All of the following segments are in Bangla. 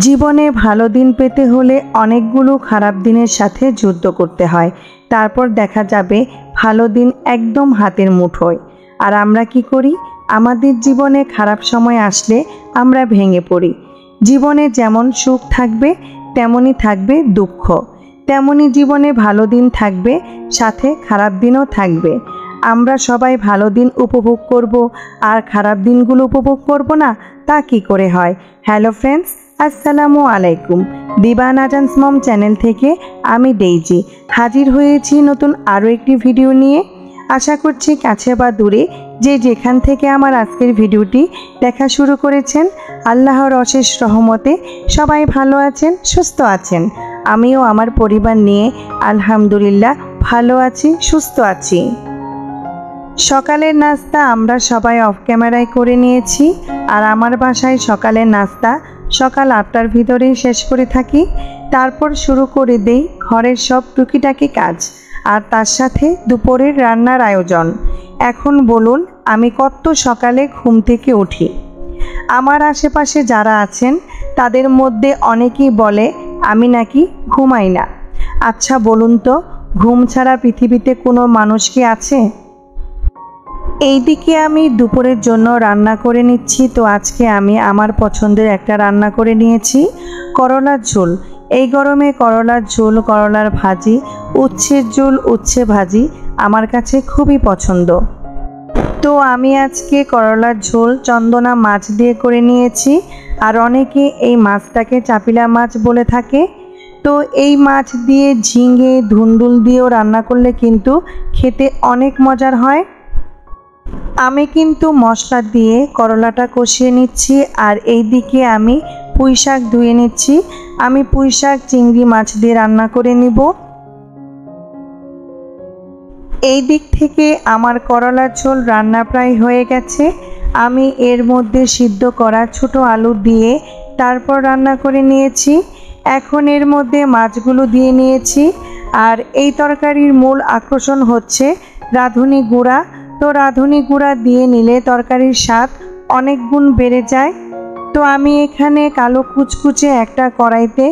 জীবনে ভালো দিন পেতে হলে অনেকগুলো খারাপ দিনের সাথে যুদ্ধ করতে হয়। তারপর দেখা যাবে ভালো দিন একদম হাতের মুঠোয়। আর আমরা কি করি? আমাদের জীবনে খারাপ সময় আসলে আমরা ভেঙে পড়ি। জীবনে যেমন সুখ থাকবে তেমনই থাকবে দুঃখ, তেমনই জীবনে ভালো দিন থাকবে, সাথে খারাপ দিনও থাকবে। আমরা সবাই ভালো দিন উপভোগ করব আর খারাপ দিনগুলো উপভোগ করব না, তা কি করে হয়? হ্যালো ফ্রেন্ডস, আসসালামু আলাইকুম। দিবা নাজান্স মম চ্যানেল থেকে আমি ডেইজি হাজির হয়েছি নতুন আরও একটি ভিডিও নিয়ে। আশা করছি কাছে বা দূরে যে যেখান থেকে আমার আজকের ভিডিওটি দেখা শুরু করেছেন, আল্লাহর অশেষ রহমতে সবাই ভালো আছেন, সুস্থ আছেন। আমিও আমার পরিবার নিয়ে আলহামদুলিল্লাহ ভালো আছি, সুস্থ আছি। সকালের নাস্তা আমরা সবাই অফ ক্যামেরায় করে নিয়েছি। আর আমার বাসায় সকালের নাস্তা সকাল 8টার ভিতরেই শেষ করে থাকি। তারপর শুরু করে দেই ঘরের সব টুকিটাকি কাজ, আর তার সাথে দুপুরের রান্নার আয়োজন। এখন বলুন আমি কত সকালে ঘুম থেকে উঠি? আমার আশেপাশে যারা আছেন তাদের মধ্যে অনেকেই বলে আমি নাকি ঘুমাই না। আচ্ছা বলুন তো, ঘুম ছাড়া পৃথিবীতে কোনো মানুষ কি আছে? এইদিকে আমি দুপুরের জন্য রান্না করে নিচ্ছি। তো আজকে আমি আমার পছন্দের একটা রান্না করে নিয়েছি, করলার ঝোল। এই গরমে করলার ঝোল, করলার ভাজি, উচ্ছের ঝোল, উচ্ছে ভাজি আমার কাছে খুবই পছন্দ। তো আমি আজকে করলার ঝোল চন্দনা মাছ দিয়ে করে নিয়েছি। আর অনেকে এই মাছটাকে চাপিলা মাছ বলে থাকে। তো এই মাছ দিয়ে ঝিঙে, ধুন্দুল দিয়েও রান্না করলে কিন্তু খেতে অনেক মজার হয়। আমি কিন্তু মশলা দিয়ে করলাটা কষিয়ে নিচ্ছি। আর এই দিকে আমি পুঁই শাক ধুয়ে নিচ্ছি। আমি পুঁই শাক চিংড়ি মাছ দিয়ে রান্না করে নিব। এই দিক থেকে আমার করলার ঝোল রান্না প্রায় হয়ে গেছে। আমি এর মধ্যে সিদ্ধ করা ছোট আলু দিয়ে তারপর রান্না করে নিয়েছি। এখন এর মধ্যে মাছগুলো দিয়ে নিয়েছি। আর এই তরকারির মূল আকর্ষণ হচ্ছে রাঁধুনি গুঁড়া। তো রাঁধুনি গুঁড়া দিয়ে নিলে তরকারির স্বাদ অনেক গুণ বেড়ে যায়। তো আমি এখানে কালো কুচকুচে একটা কড়াইতে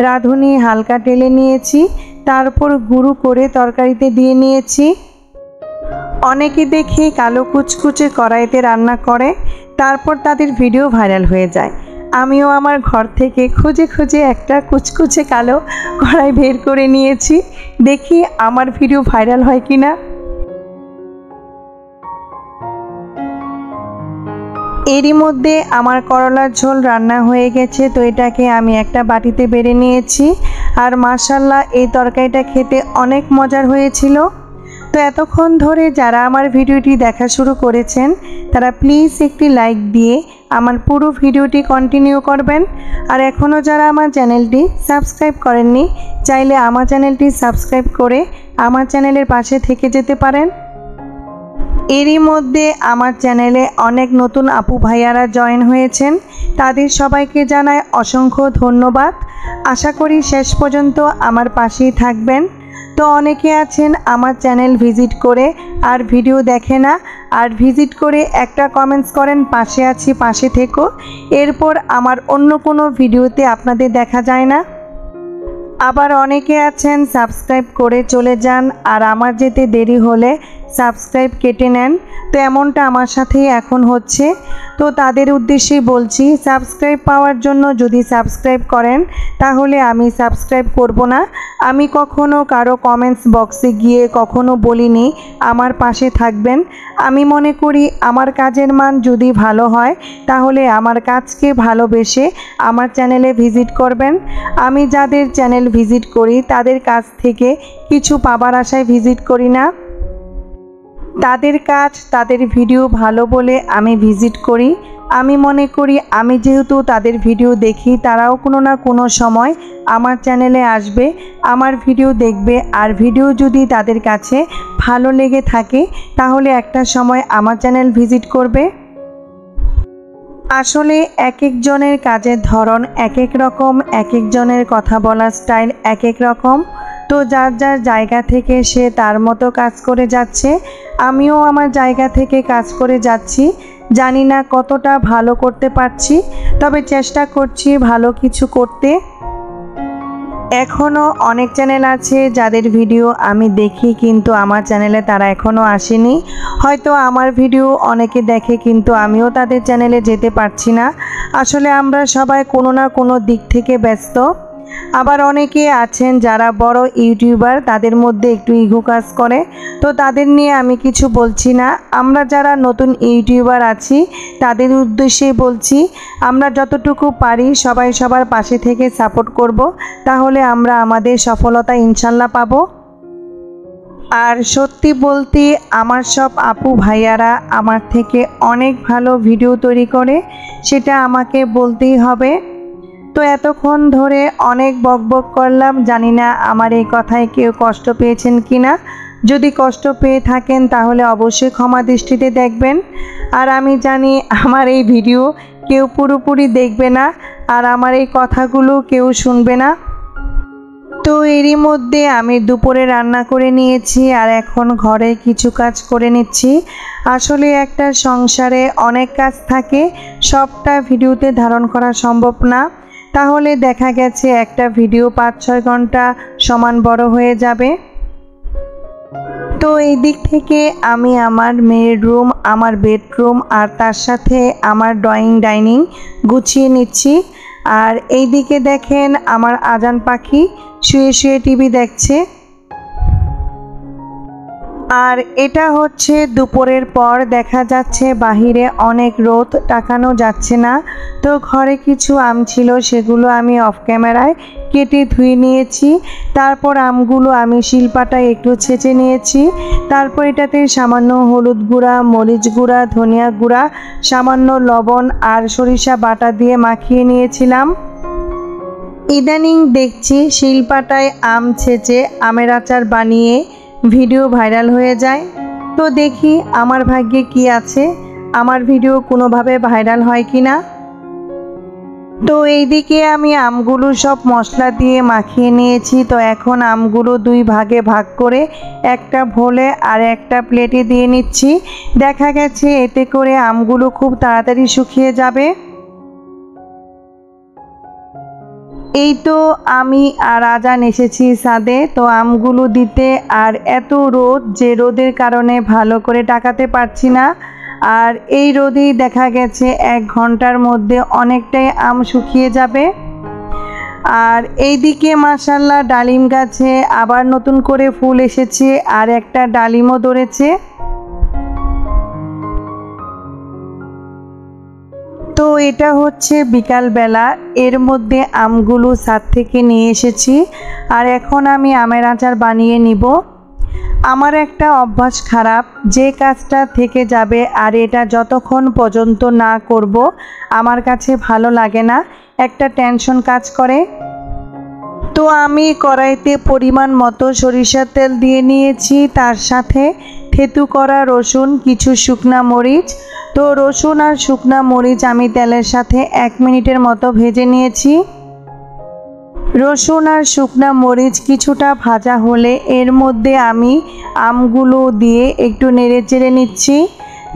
রাঁধুনি হালকা টেলে নিয়েছি, তারপর গুঁড়ো করে তরকারিতে দিয়ে নিয়েছি। অনেকে দেখি কালো কুচকুচে কড়াইতে রান্না করে, তারপর তাদের ভিডিও ভাইরাল হয়ে যায়। আমিও আমার ঘর থেকে খুঁজে খুঁজে একটা কুচকুচে কালো কড়াই বের করে নিয়েছি, দেখি আমার ভিডিও ভাইরাল হয় কিনা। এরই মধ্যে আমার করলার ঝোল রান্না হয়ে গেছে। তো এটাকে আমি একটা বাটিতে বেড়ে নিয়েছি। আর মাশাআল্লাহ এই তরকারিটা খেতে অনেক মজার হয়েছিল। তো এতক্ষণ ধরে যারা আমার ভিডিওটি দেখা শুরু করেছেন তারা প্লিজ একটি লাইক দিয়ে আমার পুরো ভিডিওটি কন্টিনিউ করবেন। আর এখনও যারা আমার চ্যানেলটি সাবস্ক্রাইব করেননি, চাইলে আমার চ্যানেলটি সাবস্ক্রাইব করে আমার চ্যানেলের পাশে থেকে যেতে পারেন। এরই মধ্যে আমার চ্যানেলে অনেক নতুন আপু ভাইয়ারা জয়েন হয়েছেন, তাদের সবাইকে জানাই অসংখ্য ধন্যবাদ। আশা করি শেষ পর্যন্ত আমার পাশেই থাকবেন। তো অনেকে আছেন আমার চ্যানেল ভিজিট করে আর ভিডিও দেখে না, আর ভিজিট করে একটা কমেন্টস করেন পাশে আছি, পাশে থেকো, এরপর আমার অন্য কোনো ভিডিওতে আপনাদের দেখা যায় না। আবার অনেকে আছেন সাবস্ক্রাইব করে চলে যান, আর আমার যেতে দেরি হলে সাবস্ক্রাইব কেটে নেন। তো এমনটা আমার সাথেই এখন হচ্ছে। তো তাদের উদ্দেশ্যেই বলছি, সাবস্ক্রাইব পাওয়ার জন্য যদি সাবস্ক্রাইব করেন তাহলে আমি সাবস্ক্রাইব করব না। আমি কখনো কারো কমেন্টস বক্সে গিয়ে কখনো বলিনি আমার পাশে থাকবেন। আমি মনে করি আমার কাজের মান যদি ভালো হয় তাহলে আমার কাজকে ভালোবেসে আমার চ্যানেলে ভিজিট করবেন। আমি যাদের চ্যানেল ভিজিট করি তাদের কাছ থেকে কিছু পাবার আশায় ভিজিট করি না। তাদের কাজ, তাদের ভিডিও ভালো বলে আমি ভিজিট করি। আমি মনে করি আমি যেহেতু তাদের ভিডিও দেখি, তারাও কোনো না কোনো সময় আমার চ্যানেলে আসবে, আমার ভিডিও দেখবে। আর ভিডিও যদি তাদের কাছে ভালো লেগে থাকে তাহলে একটা সময় আমার চ্যানেল ভিজিট করবে। আসলে এক একজনের কাজের ধরন এক এক রকম, এক একজনের কথা বলার স্টাইল এক এক রকম। তো যার যার জায়গা থেকে সে তার মতো কাজ করে যাচ্ছে, আমিও আমার জায়গা থেকে কাজ করে যাচ্ছি। জানি না কতটা ভালো করতে পারছি, তবে চেষ্টা করছি ভালো কিছু করতে। এখনও অনেক চ্যানেল আছে যাদের ভিডিও আমি দেখি, কিন্তু আমার চ্যানেলে তারা এখনও আসেনি। হয়তো আমার ভিডিও অনেকে দেখে, কিন্তু আমিও তাদের চ্যানেলে যেতে পারছি না। আসলে আমরা সবাই কোনো না কোনো দিক থেকে ব্যস্ত। আবার অনেকে আছেন যারা বড় ইউটিউবার, তাদের মধ্যে একটু ইগো কাজ করে, তো তাদের নিয়ে আমি কিছু বলছি না। আমরা যারা নতুন ইউটিউবার আছি তাদের উদ্দেশ্যেই বলছি, আমরা যতটুকু পারি সবাই সবার পাশে থেকে সাপোর্ট করব, তাহলে আমরা আমাদের সফলতা ইনশাল্লাহ পাবো। আর সত্যি বলতে আমার সব আপু ভাইয়ারা আমার থেকে অনেক ভালো ভিডিও তৈরি করে, সেটা আমাকে বলতেই হবে। তো এতক্ষণ ধরে অনেক বকবক করলাম, জানি না আমার এই কথায় কেউ কষ্ট পেয়েছেন কিনা। যদি কষ্ট পেয়ে থাকেন তাহলে অবশ্যই ক্ষমা দৃষ্টিতে দেখবেন। আর আমি জানি আমার এই ভিডিও কেউ পুরোপুরি দেখবে না, আর আমার এই কথাগুলো কেউ শুনবে না। তো এরই মধ্যে আমি দুপুরে রান্না করে নিয়েছি, আর এখন ঘরে কিছু কাজ করে নিচ্ছি। আসলে একটা সংসারে অনেক কাজ থাকে, সবটা ভিডিওতে ধারণ করা সম্ভব না। তাহলে দেখা গেছে একটা ভিডিও 5-6 ঘন্টা সমান বড় হয়ে যাবে। তো এই দিক থেকে আমি আমার মেয়ের রুম, আমার বেডরুম আর তার সাথে আমার ড্রয়িং ডাইনিং গুছিয়ে নিচ্ছি। আর এই দিকে দেখেন আমার আজান পাখি শুয়ে শুয়ে টিভি দেখছে। আর এটা হচ্ছে দুপুরের পর, দেখা যাচ্ছে বাহিরে অনেক রোদ, তাকানো যাচ্ছে না। তো ঘরে কিছু আম ছিল, সেগুলো আমি অফ ক্যামেরায় কেটে ধুয়ে নিয়েছি। তারপর আমগুলো আমি শিলপাটায় একটু ছেঁচে নিয়েছি। তারপর এটাতে সামান্য হলুদ গুঁড়া, মরিচ গুঁড়া, ধনিয়া গুঁড়া, সামান্য লবণ আর সরিষা বাটা দিয়ে মাখিয়ে নিয়েছিলাম। ইদানিং দেখছি শিলপাটায় আম ছেঁচে আমের আচার বানিয়ে ভিডিও ভাইরাল হয়ে যায়। তো দেখি আমার ভাগ্যে কি আছে, আমার ভিডিও কোনোভাবে ভাইরাল হয় কি না। তো এইদিকে আমি আমগুলো সব মশলা দিয়ে মাখিয়ে নিয়েছি। তো এখন আমগুলো 2 ভাগে ভাগ করে একটা ভোলে আর একটা প্লেটে দিয়ে নিচ্ছি। দেখা গেছে এতে করে আমগুলো খুব তাড়াতাড়ি শুকিয়ে যাবে। এই তো আমি আর আজান এসেছি ছাদে, তো আমগুলো দিতে। আর এত রোদ যে রোদের কারণে ভালো করে টাকাতে পারছি না। আর এই রোদেই দেখা গেছে 1 ঘন্টার মধ্যে অনেকটাই আম শুকিয়ে যাবে। আর এইদিকে মাশাআল্লাহ ডালিম গাছে আবার নতুন করে ফুল এসেছে, আর একটা ডালিমও ধরেছে। তো এটা হচ্ছে বিকালবেলা, এর মধ্যে আমগুলো ছাদ থেকে নিয়ে এসেছি। আর এখন আমি আমের আচার বানিয়ে নিব। আমার একটা অভ্যাস খারাপ, যে কাজটা থেকে যাবে আর এটা যতক্ষণ পর্যন্ত না করব আমার কাছে ভালো লাগে না, একটা টেনশন কাজ করে। তো আমি কড়াইতে পরিমাণ মতো সরিষার তেল দিয়ে নিয়েছি, তার সাথে থেতু করা রসুন, কিছু শুকনা মরিচ। তো রসুন আর শুকনা মরিচ আমি তেলের সাথে 1 মিনিটের মতো ভেজে নিয়েছি। রসুন আর শুকনা মরিচ কিছুটা ভাজা হলে এর মধ্যে আমি আমগুলো দিয়ে একটু নেড়ে চেড়ে নিচ্ছি।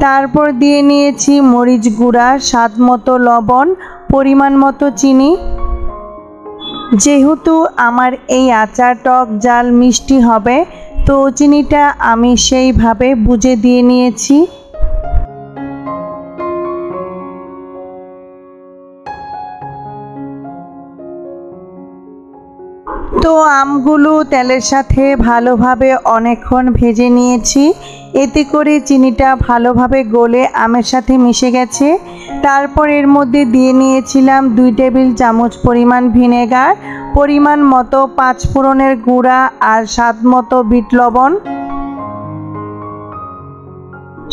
তারপর দিয়ে নিয়েছি মরিচ গুঁড়া, স্বাদ মতো লবণ, পরিমাণ মতো চিনি। যেহেতু আমার এই আচার টক ঝাল মিষ্টি হবে, তো চিনিটা আমি সেইভাবে বুঝে দিয়ে নিয়েছি। তো আমগুলো তেলের সাথে ভালোভাবে অনেকক্ষণ ভেজে নিয়েছি, এতে করে চিনিটা ভালোভাবে গলে আমের সাথে মিশে গেছে। তারপর এর মধ্যে দিয়ে নিয়েছিলাম 2 টেবিল চামচ পরিমাণ ভিনেগার, পরিমাণ মতো 5 ফোড়নের গুঁড়া আর স্বাদ মতো বিট লবণ।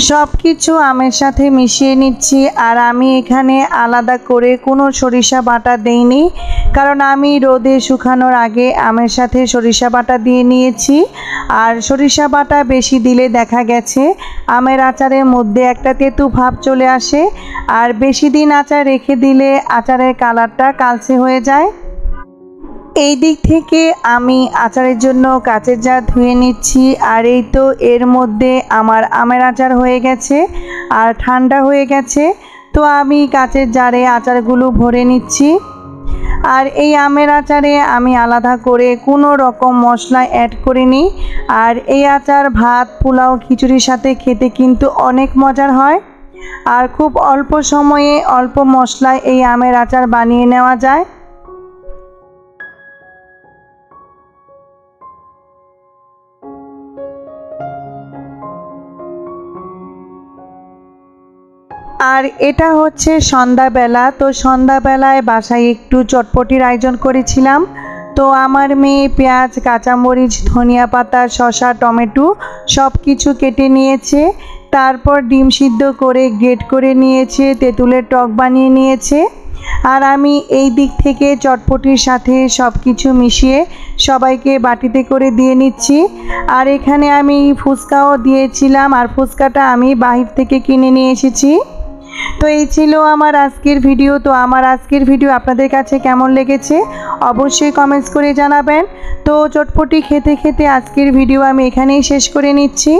সব কিছু আমের সাথে মিশিয়ে নিচ্ছি। আর আমি এখানে আলাদা করে কোনো সরিষা বাটা দেইনি, কারণ আমি রোদে শুকানোর আগে আমের সাথে সরিষা বাটা দিয়ে নিয়েছি। আর সরিষা বাটা বেশি দিলে দেখা গেছে আমের আচারের মধ্যে একটা তেঁতু ভাব চলে আসে, আর বেশি দিন আচার রেখে দিলে আচারের কালারটা কালচে হয়ে যায়। এই দিক থেকে আমি আচারের জন্য কাচের জার ধুয়ে নিচ্ছি। আর এই তো এর মধ্যে আমার আমের আচার হয়ে গেছে আর ঠান্ডা হয়ে গেছে। তো আমি কাচের জারে আচারগুলো ভরে নিচ্ছি। আর এই আমের আচারে আমি আলাদা করে কোনো রকম মশলা অ্যাড করিনি। আর এই আচার ভাত, পোলাও, খিচুড়ির সাথে খেতে কিন্তু অনেক মজার হয়। আর খুব অল্প সময়ে অল্প মশলায় এই আমের আচার বানিয়ে নেওয়া যায়। আর এটা হচ্ছে সন্ধ্যাবেলা। তো সন্ধ্যাবেলায় বাসায় একটু চটপটির আয়োজন করেছিলাম। তো আমার মেয়ে পেঁয়াজ, কাঁচামরিচ, ধনিয়া পাতা, শসা, টমেটো সব কিছু কেটে নিয়েছে। তারপর ডিম সিদ্ধ করে গ্রেট করে নিয়েছে, তেঁতুলের টক বানিয়ে নিয়েছে। আর আমি এই দিক থেকে চটপটির সাথে সব কিছু মিশিয়ে সবাইকে বাটিতে করে দিয়ে নিচ্ছি। আর এখানে আমি ফুচকাও দিয়েছিলাম, আর ফুচকাটা আমি বাহির থেকে কিনে নিয়ে এসেছি। তো এই ছিল আমার আজকের ভিডিও। তো আমার আজকের ভিডিও আপনাদের কাছে কেমন লেগেছে অবশ্যই কমেন্টস করে জানাবেন। তো চটপটি খেতে খেতে আজকের ভিডিও আমি এখানেই শেষ করে নিচ্ছি।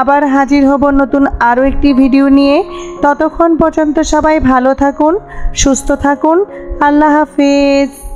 আবার হাজির হব নতুন আরও একটি ভিডিও নিয়ে। ততক্ষণ পর্যন্ত সবাই ভালো থাকুন, সুস্থ থাকুন। আল্লাহ হাফেজ।